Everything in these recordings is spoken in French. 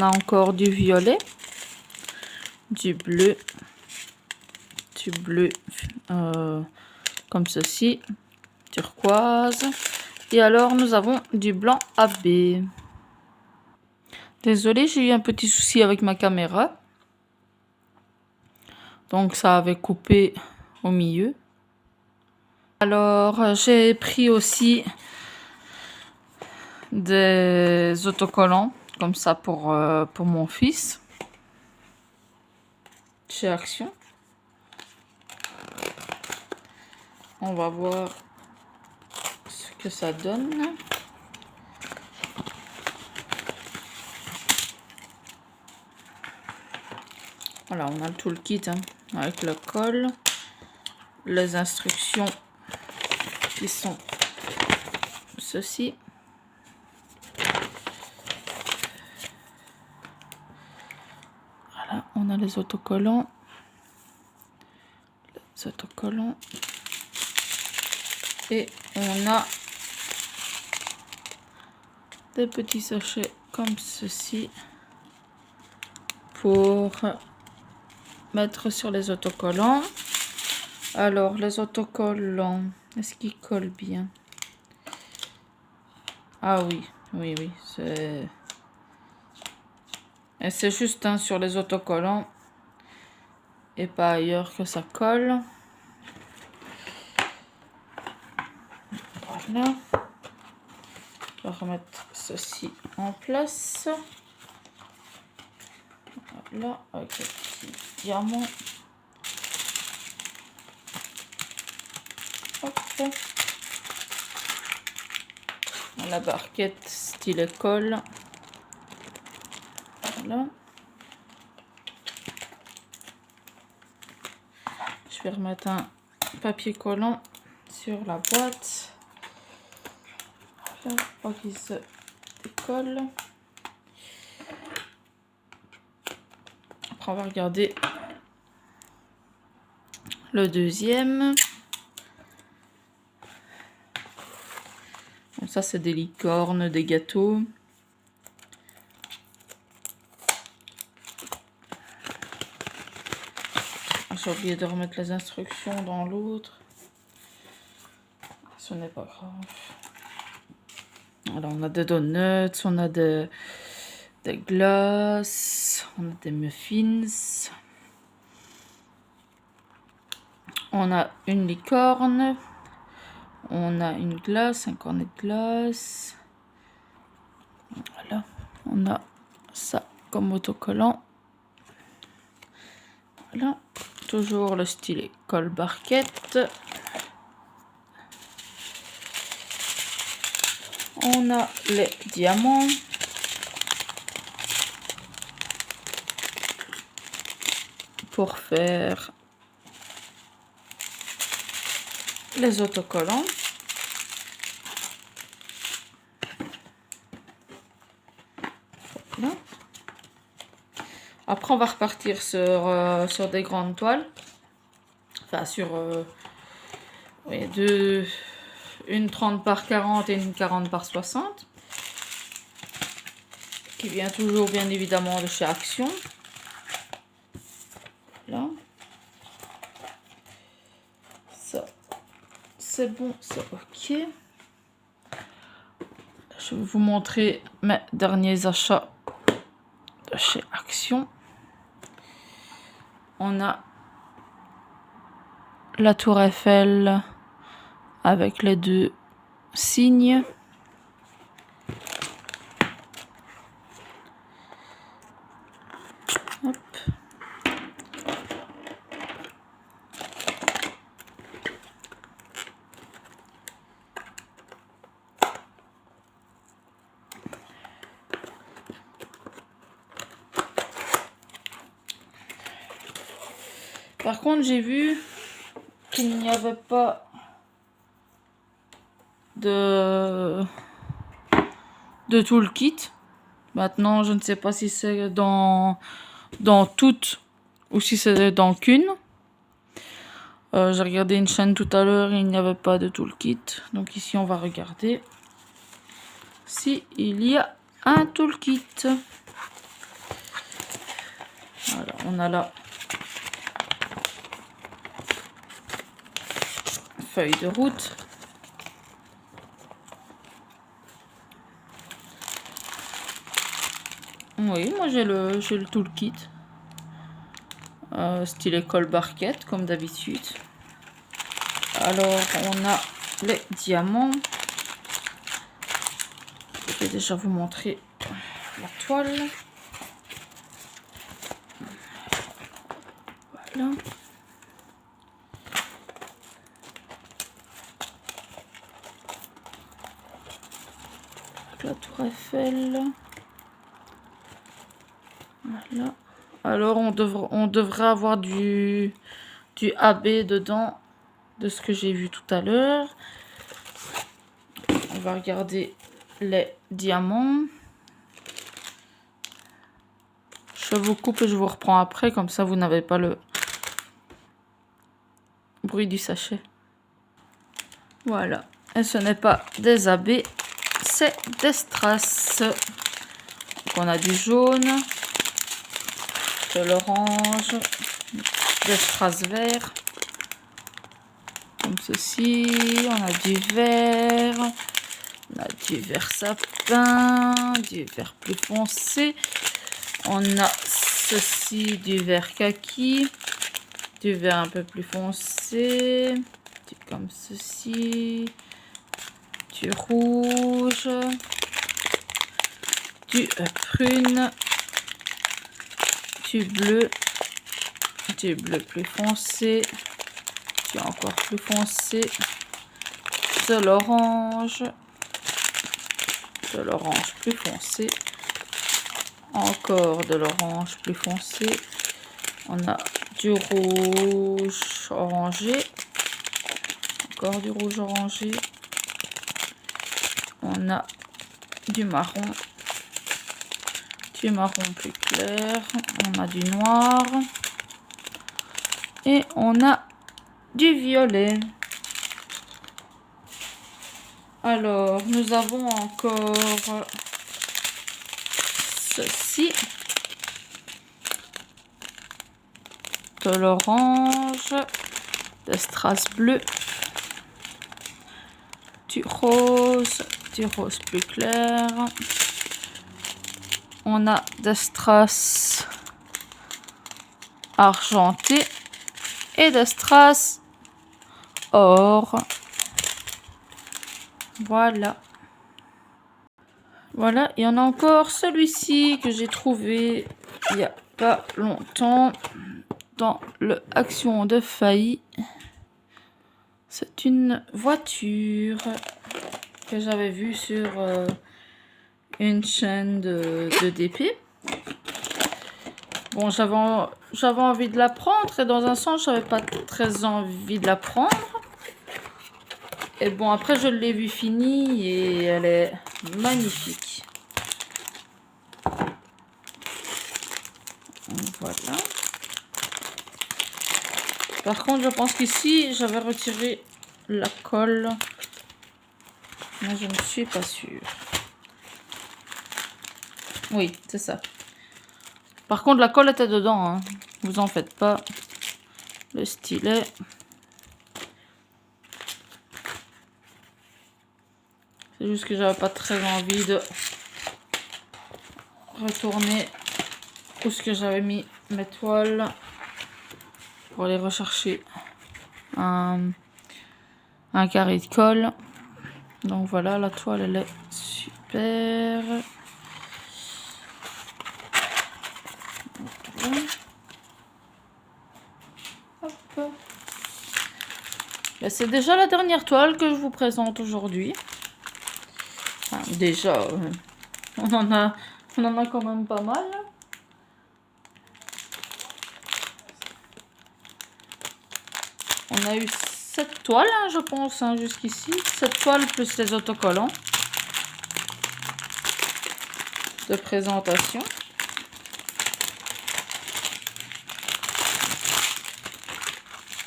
on a encore du violet, du bleu comme ceci, turquoise. Et alors nous avons du blanc AB. Désolée, j'ai eu un petit souci avec ma caméra. Donc ça avait coupé au milieu. Alors j'ai pris aussi des autocollants comme ça pour mon fils chez Action. On va voir ce que ça donne. Voilà, on a tout le kit avec le col, les instructions qui sont ceci. Voilà, on a les autocollants. Et on a des petits sachets comme ceci pour mettre sur les autocollants. Alors les autocollants, est-ce qu'ils collent bien? Ah oui, c'est juste sur les autocollants et pas ailleurs que ça colle. Voilà. Je vais remettre ceci en place. Voilà, avec le petit diamant. Hop. La barquette style école. Voilà. Je vais remettre un papier collant sur la boîte. Là, pour qu'il se décolle. Après, on va regarder le deuxième. Donc ça, c'est des licornes, des gâteaux. J'ai oublié de remettre les instructions dans l'autre. Ce n'est pas grave. Alors, on a des donuts, on a des glaces, on a des muffins. On a une licorne. On a une glace, un cornet de glace. Voilà. On a ça comme autocollant. Voilà. Toujours le stylet colle barquette. On a les diamants. Pour faire les autocollants. Voilà. Après, on va repartir sur des grandes toiles. Enfin, sur une 30 par 40 et une 40 par 60. Qui vient toujours, bien évidemment, de chez Action. Là. Ça, c'est bon, c'est ok. Je vais vous montrer mes derniers achats de chez Action. On a la tour Eiffel avec les deux signes. Hop. Par contre, j'ai vu qu'il n'y avait pas de tout le kit. Maintenant, je ne sais pas si c'est dans toutes ou si c'est dans qu'une. J'ai regardé une chaîne tout à l'heure, il n'y avait pas de tout le kit. Donc ici, on va regarder si il y a un toolkit. on a la feuille de route. Oui, moi j'ai le toolkit. Style école barquette, comme d'habitude. Alors, on a les diamants. Je vais déjà vous montrer la toile. Voilà. La tour Eiffel. Voilà. Alors, on devrait avoir du AB dedans, de ce que j'ai vu tout à l'heure. On va regarder les diamants. Je vous coupe et je vous reprends après, comme ça vous n'avez pas le bruit du sachet. Voilà. Et ce n'est pas des AB, c'est des strass. Donc on a du jaune, de l'orange, des strass verts, comme ceci. On a du vert, on a du vert sapin, du vert plus foncé. On a ceci, du vert kaki, du vert un peu plus foncé, comme ceci, du rouge, du prune, du bleu plus foncé, du encore plus foncé, de l'orange plus foncé, encore de l'orange plus foncé. On a du rouge orangé, encore du rouge orangé. On a du marron plus clair. On a du noir et on a du violet. Alors, nous avons encore ceci, de l'orange, des strass bleu, du rose plus clair. On a des strass argentés et des strass or. Voilà. Voilà, il y en a encore celui-ci que j'ai trouvé il n'y a pas longtemps dans le Action de Failly. C'est une voiture que j'avais vue sur une chaîne de DP. Bon, j'avais envie de la prendre et dans un sens, j'avais pas très envie de la prendre. Et bon, après, je l'ai vue finie et elle est magnifique. Voilà. Par contre, je pense qu'ici, j'avais retiré la colle. Mais je ne suis pas sûre. Oui, c'est ça. Par contre, la colle était dedans. Hein. Vous en faites pas. Le stylet. C'est juste que j'avais pas très envie de retourner où ce que j'avais mis mes toiles pour aller rechercher un carré de colle. Donc voilà, la toile elle est super. Hop. C'est déjà la dernière toile que je vous présente aujourd'hui. Enfin, déjà, on en a quand même pas mal. On a eu 7 toiles, hein, je pense, hein, jusqu'ici. 7 toiles plus les autocollants de présentation.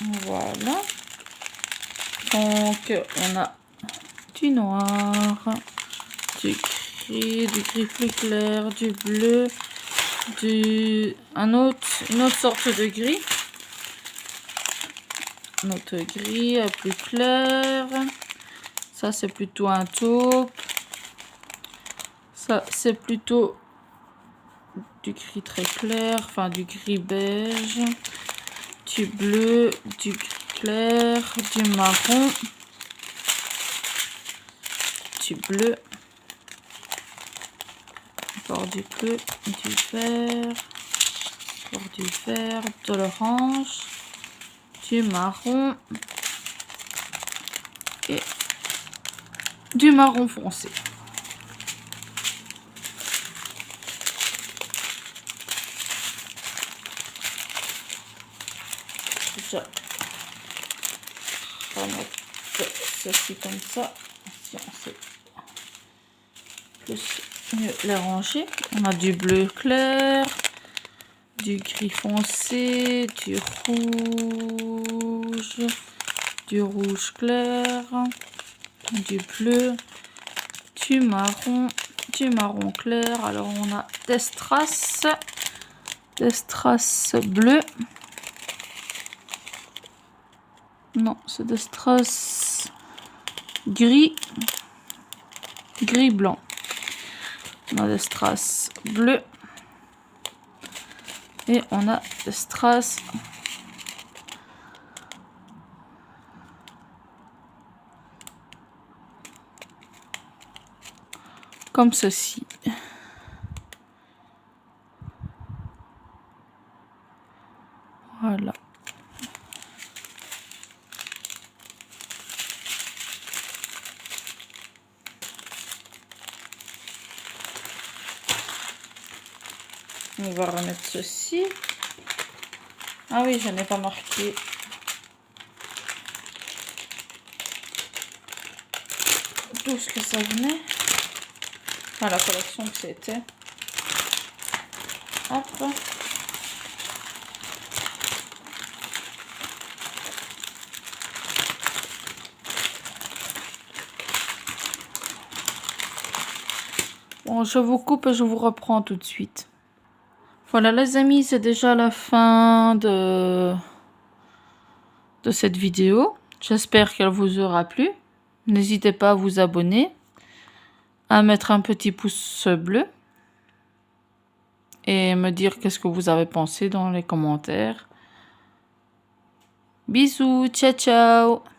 Voilà. Donc, on a du noir, du gris plus clair, du bleu, une autre sorte de gris. Un autre gris plus clair. Ça, c'est plutôt un taupe. Ça, c'est plutôt du gris très clair, enfin du gris beige, du bleu, du gris clair, du marron, du bleu, encore du bleu, du vert, encore du vert, de l'orange, du marron et du marron foncé. Je vais mettre ceci comme ça, si on sait plus mieux les ranger. On a du bleu clair, du gris foncé, du rouge clair, du bleu, du marron clair. Alors on a des strass bleues. Non, c'est des strass gris blanc. On a des strass bleus et on a des strass comme ceci. Voilà. On va remettre ceci. Ah oui, je n'ai pas marqué. Tout ce que ça venait. Enfin, la collection que c'était. Hop. Bon, je vous coupe et je vous reprends tout de suite. Voilà les amis, c'est déjà la fin de cette vidéo. J'espère qu'elle vous aura plu. N'hésitez pas à vous abonner, à mettre un petit pouce bleu et me dire qu'est-ce que vous avez pensé dans les commentaires. Bisous, ciao ciao!